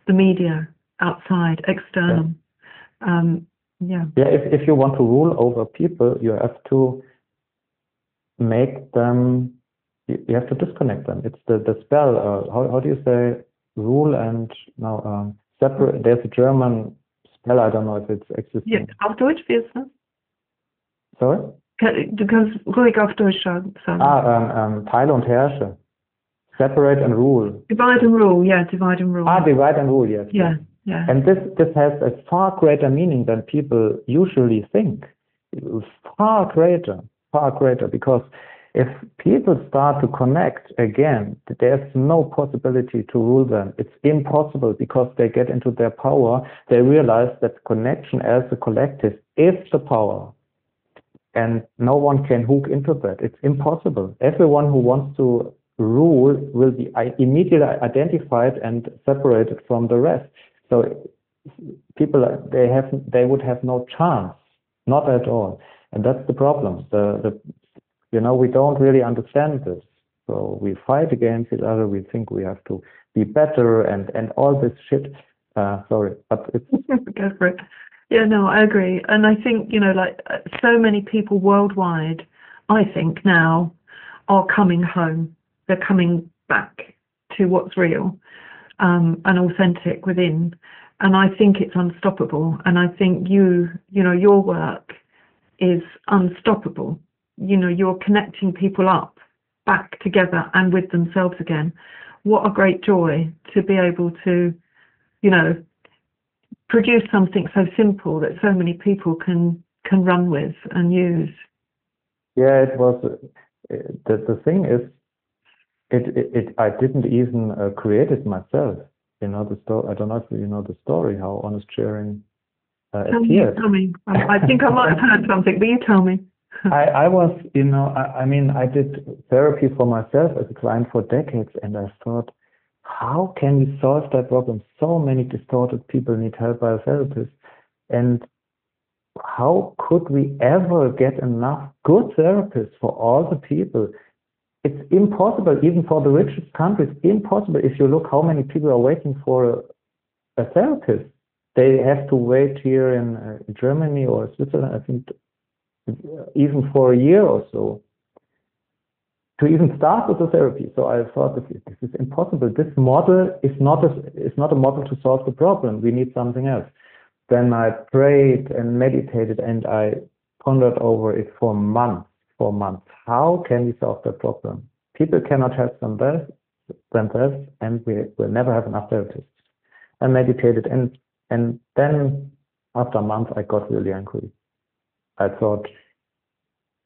the media, outside, external. If you want to rule over people, you have to make them, you have to disconnect them. It's the spell. How do you say rule and now separate? There's a German spell. I don't know if it's existing. Ja, auf Deutsch, wie ist das? Sorry? Du kannst ruhig auf Deutsch sagen. Teile und herrsche. Separate and rule. Divide and rule, yeah, divide and rule. Divide and rule, yes. Yeah. And this has a far greater meaning than people usually think. Far greater, because if people start to connect again, there's no possibility to rule them. It's impossible, because they get into their power. They realize that connection as a collective is the power. And no one can hook into that. It's impossible. Everyone who wants to rule will be immediately identified and separated from the rest. So people, they would have no chance, not at all. And that's the problem. We don't really understand this. So we fight against each other. We think we have to be better and all this shit. Sorry, but it's... Go for it. Yeah, no, I agree. And I think, so many people worldwide, I think now, are coming home. They're coming back to what's real and authentic within. And I think it's unstoppable. And I think your work is unstoppable. You're connecting people up back together and with themselves again. What a great joy to be able to, produce something so simple that so many people can run with and use. Yeah, it was. The thing is, I didn't even create it myself. The story. I don't know if you know the story how honest sharing appeared. Tell me. I think I might have heard something, but you tell me. I was, I did therapy for myself as a client for decades, and I thought, how can we solve that problem? So many distorted people need help by a therapist, and how could we ever get enough good therapists for all the people? It's impossible, even for the richest countries, impossible. If you look how many people are waiting for a therapist, they have to wait here in Germany or Switzerland, I think, even for a year or so, to even start with the therapy. So I thought, this is impossible. This model is not a model to solve the problem. We need something else. Then I prayed and meditated, and I pondered over it for months. How can we solve the problem? People cannot help themselves, and we will never have enough therapists. I meditated, and then after a month, I got really angry. I thought,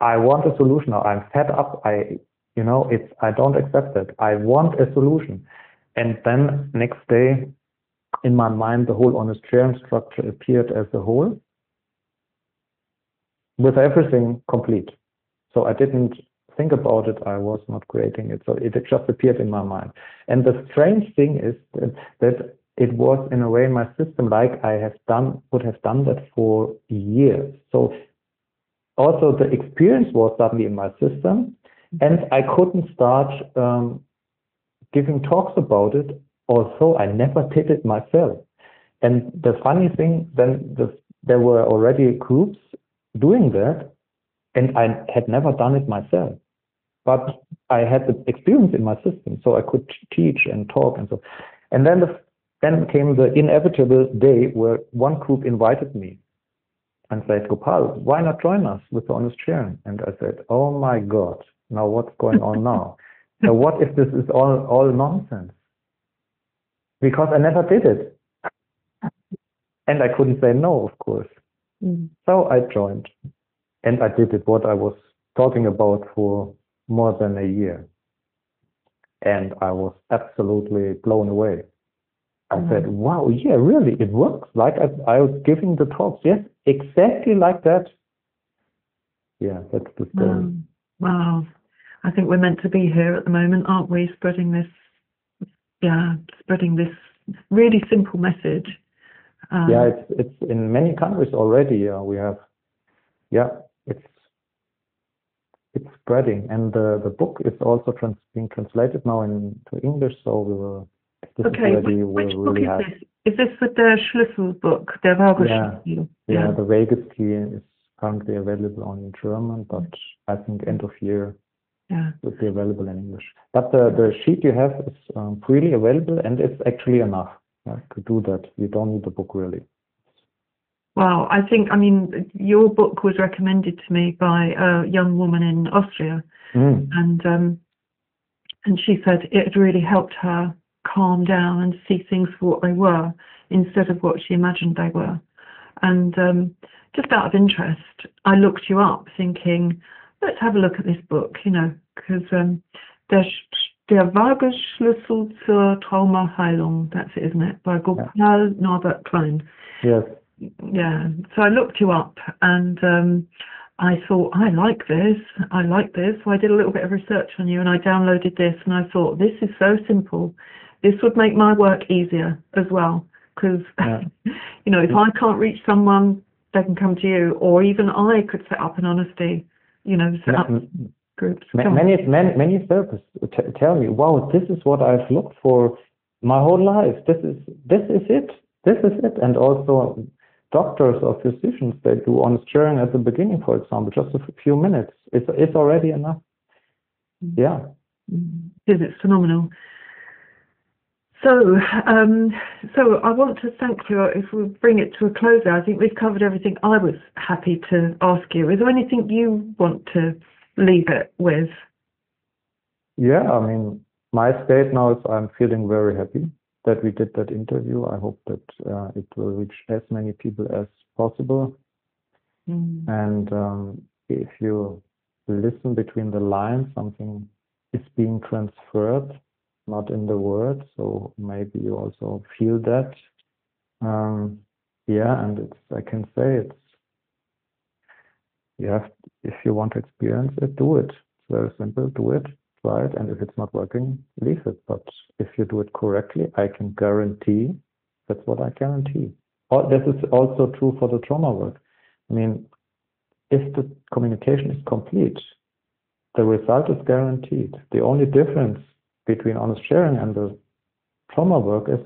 I want a solution now. I'm fed up. I don't accept that. I want a solution. And then next day, in my mind, the whole honest sharing structure appeared as a whole, with everything complete. So I didn't think about it. I was not creating it. So it just appeared in my mind. And the strange thing is that it was in a way in my system, like would have done that for years. So also the experience was suddenly in my system, and I couldn't start giving talks about it. Also, I never did it myself. And the funny thing, then there were already groups doing that, and I had never done it myself. But I had the experience in my system, so I could teach and talk and so. And then came the inevitable day where one group invited me and said, Gopal, why not join us with the honest sharing? And I said, oh my God, now what's going on now? So what if this is all nonsense? Because I never did it. And I couldn't say no, of course. So I joined. And I did it, what I was talking about, for more than a year. And I was absolutely blown away. I said, wow, yeah, really, it works. Like I was giving the talks. Yes, exactly like that. Yeah, that's the story. Wow. I think we're meant to be here at the moment, aren't we? Spreading this really simple message. Yeah, it's in many countries already. We have, it's spreading, and the book is also being translated now into English. So we will. Which book is this? Is this with the Schluessel book, the Vagus Schluessel? Yeah, the Vagus is currently available only in German, but I think end of year it will be available in English. But the sheet you have is freely available, and it's actually enough to do that. You don't need the book really. Wow, your book was recommended to me by a young woman in Austria, and she said it had really helped her calm down and see things for what they were instead of what she imagined they were. And just out of interest, I looked you up thinking, let's have a look at this book, because der Vagus Schluessel zur Trauma Heilung, that's it, isn't it, by Gopal, Norbert, Klein. Yes. Yeah, so I looked you up, and I thought, I like this, so I did a little bit of research on you, and I downloaded this, and I thought, this is so simple. This would make my work easier as well, because, Yeah. you know, if I can't reach someone, they can come to you, or even I could set up an honesty, you know, set up groups. Many therapists tell me, wow, this is what I've looked for my whole life. This is it. This is it. And also doctors or physicians, they do honest sharing at the beginning, for example, just a few minutes. It's already enough. Yeah. It's phenomenal. So, so I want to thank you. If we bring it to a close, I think we've covered everything I was happy to ask you. Is there anything you want to leave it with? Yeah, I mean, my state now is I'm feeling very happy that we did that interview. I hope that it will reach as many people as possible. And if you listen between the lines, something is being transferred, not in the words, so maybe you also feel that. Yeah, and I can say if you want to experience it, do it. It's very simple, do it, try it, and if it's not working, leave it. But if you do it correctly, I can guarantee, that's what I guarantee. This is also true for the trauma work. I mean, if the communication is complete, the result is guaranteed. The only difference between honest sharing and the trauma work is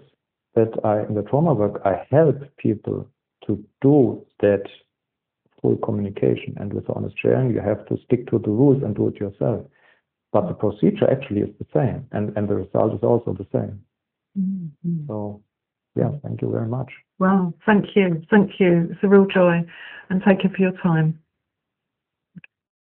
that in the trauma work, I help people to do that full communication. And with honest sharing, you have to stick to the rules and do it yourself. But the procedure actually is the same, and the result is also the same. So, yeah, thank you very much. Well, thank you. Thank you. It's a real joy. And thank you for your time.